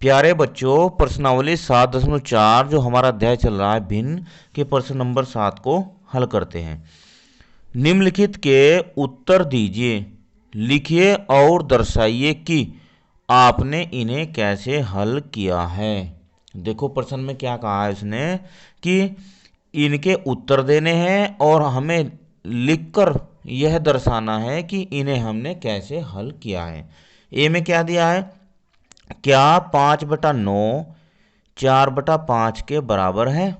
प्यारे बच्चों, प्रश्नावली 7.4 जो हमारा अध्याय चल रहा है भिन्न के प्रश्न नंबर 7 को हल करते हैं। निम्नलिखित के उत्तर दीजिए, लिखिए और दर्शाइए कि आपने इन्हें कैसे हल किया है। देखो प्रश्न में क्या कहा है उसने कि इनके उत्तर देने हैं और हमें लिखकर यह दर्शाना है कि इन्हें हमने कैसे हल किया है। ए में क्या दिया है, क्या 5/9 4/5 के बराबर है।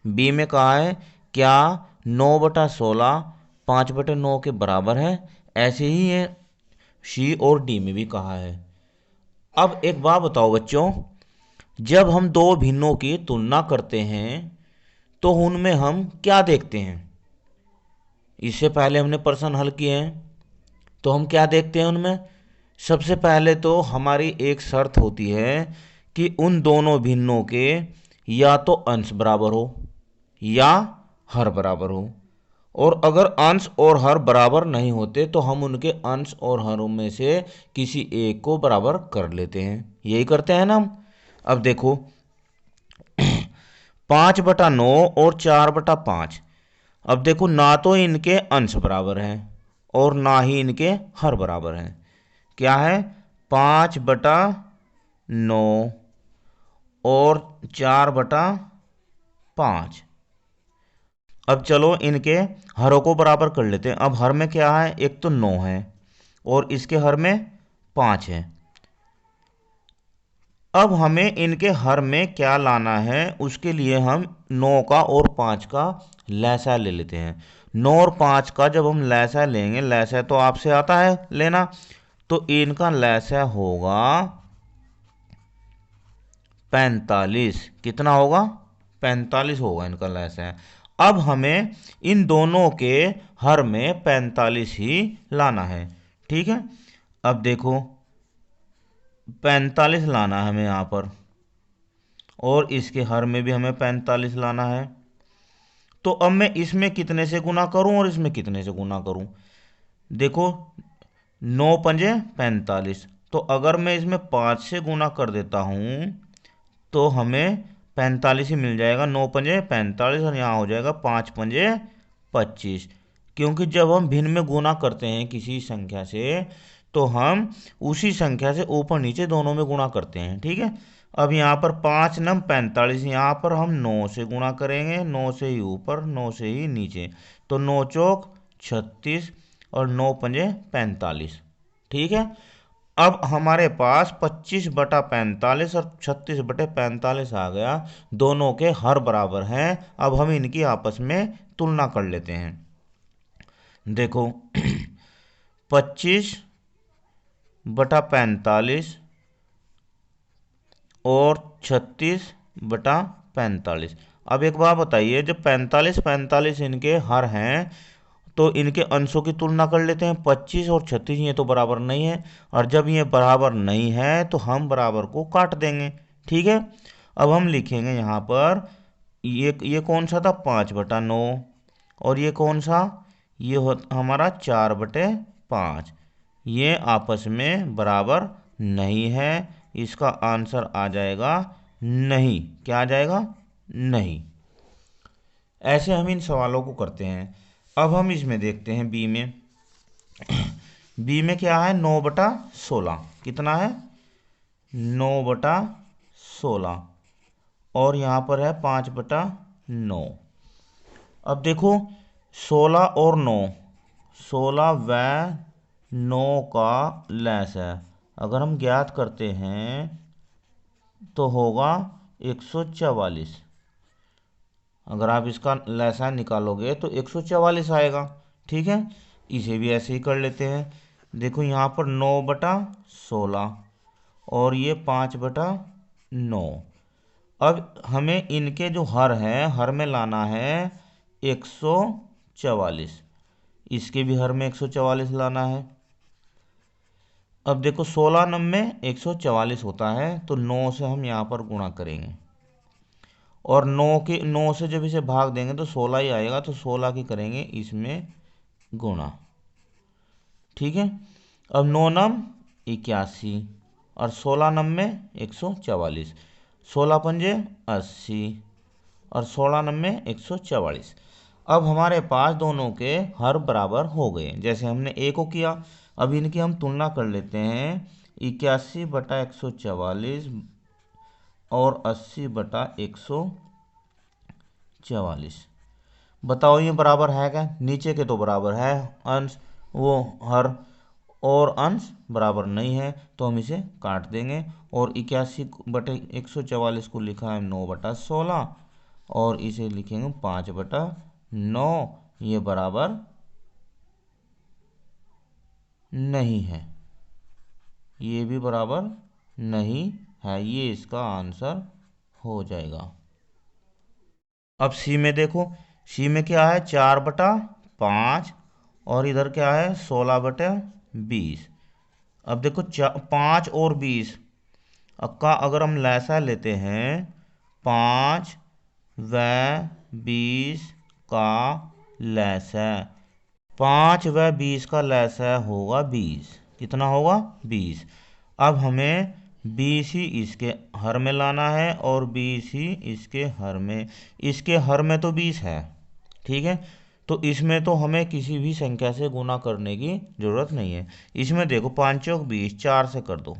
बी में कहा है क्या 9/16 5/9 के बराबर है। ऐसे ही है सी और डी में भी कहा है। अब एक बात बताओ बच्चों, जब हम दो भिन्नों की तुलना करते हैं तो उनमें हम क्या देखते हैं। इससे पहले हमने प्रश्न हल किए हैं तो हम क्या देखते हैं उनमें। सबसे पहले तो हमारी एक शर्त होती है कि उन दोनों भिन्नों के या तो अंश बराबर हो या हर बराबर हो, और अगर अंश और हर बराबर नहीं होते तो हम उनके अंश और हरों में से किसी एक को बराबर कर लेते हैं। यही करते हैं ना हम। अब देखो 5/9 और 4/5। अब देखो ना तो इनके अंश बराबर हैं और ना ही इनके हर बराबर हैं। क्या है, 5/9 और 4/5। अब चलो इनके हरों को बराबर कर लेते हैं। अब हर में क्या है, एक तो 9 है और इसके हर में 5 है। अब हमें इनके हर में क्या लाना है, उसके लिए हम 9 का और 5 का लैसा ले लेते हैं। 9 और 5 का जब हम लैसा लेंगे, लैसा तो आपसे आता है लेना, तो इनका लैसा होगा 45। कितना होगा, 45 होगा इनका लैसा। अब हमें इन दोनों के हर में 45 ही लाना है। ठीक है, अब देखो 45 लाना है हमें यहाँ पर, और इसके हर में भी हमें 45 लाना है। तो अब मैं इसमें कितने से गुना करूं और इसमें कितने से गुना करूं। देखो 9×5 = 45, तो अगर मैं इसमें 5 से गुना कर देता हूं तो हमें 45 ही मिल जाएगा। 9×5 = 45 और यहाँ हो जाएगा 5×5 = 25। क्योंकि जब हम भिन्न में गुना करते हैं किसी संख्या से तो हम उसी संख्या से ऊपर नीचे दोनों में गुणा करते हैं। ठीक है, अब यहाँ पर 5×9 = 45, यहाँ पर हम 9 से गुणा करेंगे, 9 से ही ऊपर 9 से ही नीचे, तो 9×4 = 36 और 9×5 = 45। ठीक है, अब हमारे पास 25/45 और 36/45 आ गया। दोनों के हर बराबर हैं। अब हम इनकी आपस में तुलना कर लेते हैं। देखो 25/45 और 36/45। अब एक बात बताइए, जब 45 इनके हर हैं तो इनके अंशों की तुलना कर लेते हैं। 25 और 36 ये तो बराबर नहीं है, और जब ये बराबर नहीं है तो हम बराबर को काट देंगे। ठीक है, अब हम लिखेंगे यहाँ पर ये कौन सा था, 5/9, और ये कौन सा, ये हमारा 4/5। ये आपस में बराबर नहीं है। इसका आंसर आ जाएगा नहीं। क्या आ जाएगा, नहीं। ऐसे हम इन सवालों को करते हैं। अब हम इसमें देखते हैं बी में। बी में क्या है, 9/16। कितना है, 9/16, और यहाँ पर है 5/9। अब देखो 16 और 9, 16 व 9 का लैस है। अगर हम ज्ञात करते हैं तो होगा 144। अगर आप इसका लैसा निकालोगे तो 144 आएगा। ठीक है, इसे भी ऐसे ही कर लेते हैं। देखो यहाँ पर 9/16 और ये 5/9। अब हमें इनके जो हर हैं, हर में लाना है 144। इसके भी हर में 144 लाना है। अब देखो 16 9 में 144 होता है, तो 9 से हम यहाँ पर गुणा करेंगे, और 9 से जब इसे भाग देंगे तो 16 ही आएगा, तो 16 की करेंगे इसमें गुणा। ठीक है, अब 9 9 81, और 16 नब्बे 144, 16 पंजे 80 और 16 नब्बे 144। अब हमारे पास दोनों के हर बराबर हो गए जैसे हमने ए को किया। अब इनकी हम तुलना कर लेते हैं। 81/144 और 80/144। बताओ ये बराबर है क्या? नीचे के तो बराबर है अंश, वो हर, और अंश बराबर नहीं है तो हम इसे काट देंगे। और 81/144 को लिखा है 9/16 और इसे लिखेंगे 5/9। ये बराबर नहीं है, ये भी बराबर नहीं है, ये इसका आंसर हो जाएगा। अब सी में देखो, सी में क्या है 4/5 और इधर क्या है 16/20। अब देखो 5 और 20 का अगर हम लैसा लेते हैं 5 व 20 का लैसा, 5 व 20 का लैसा होगा 20। कितना होगा? 20। अब हमें 20 ही इसके हर में लाना है और 20 ही इसके हर में। इसके हर में तो 20 है, ठीक है, तो इसमें तो हमें किसी भी संख्या से गुना करने की जरूरत नहीं है। इसमें देखो 5 चौक 20, 4 से कर दो।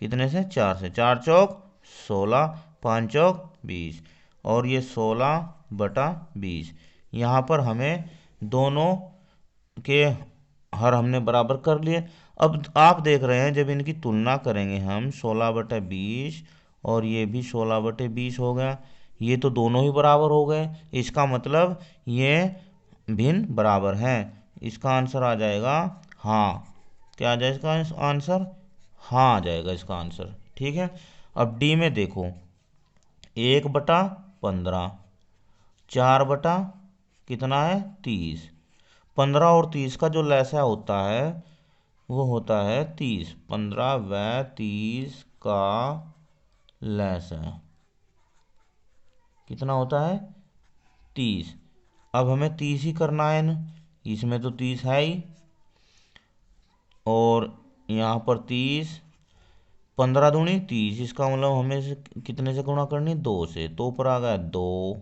कितने से? 4 से। 4 चौक 16, 5 चौक 20 और ये 16/20। यहाँ पर हमें दोनों के हर हमने बराबर कर लिए। अब आप देख रहे हैं जब इनकी तुलना करेंगे हम 16/20 और ये भी 16/20 हो गया, ये तो दोनों ही बराबर हो गए। इसका मतलब ये भिन्न बराबर हैं। इसका आंसर आ जाएगा हाँ। क्या आ जाएगा इसका आंसर? हाँ आ जाएगा इसका आंसर, ठीक है। अब डी में देखो 1/15, 4 कितना है 30। 15 और 30 का जो लैसा होता है वो होता है 30। 15 व 30 का लैसा कितना होता है? 30। अब हमें 30 ही करना है ना, इसमें तो 30 है ही, और यहाँ पर 30, 15 दूनी 30, इसका मतलब हमें कितने से गुणा करनी? 2 से। तो ऊपर आ गया 2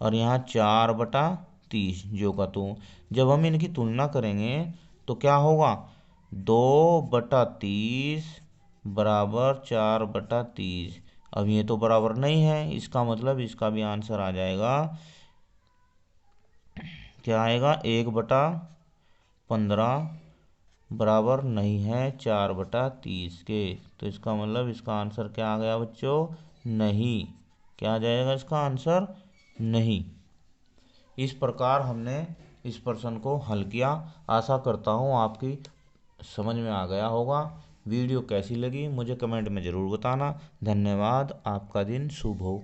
और यहाँ 4/30 जो का तो। जब हम इनकी तुलना करेंगे तो क्या होगा? 2/30 बराबर 4/30। अब ये तो बराबर नहीं है, इसका मतलब इसका भी आंसर आ जाएगा, क्या आएगा? 1/15 बराबर नहीं है 4/30 के। तो इसका मतलब इसका आंसर क्या आ गया बच्चों? नहीं। क्या आ जाएगा इसका आंसर? नहीं। इस प्रकार हमने इस प्रश्न को हल किया। आशा करता हूँ आपकी समझ में आ गया होगा। वीडियो कैसी लगी मुझे कमेंट में ज़रूर बताना। धन्यवाद। आपका दिन शुभ हो।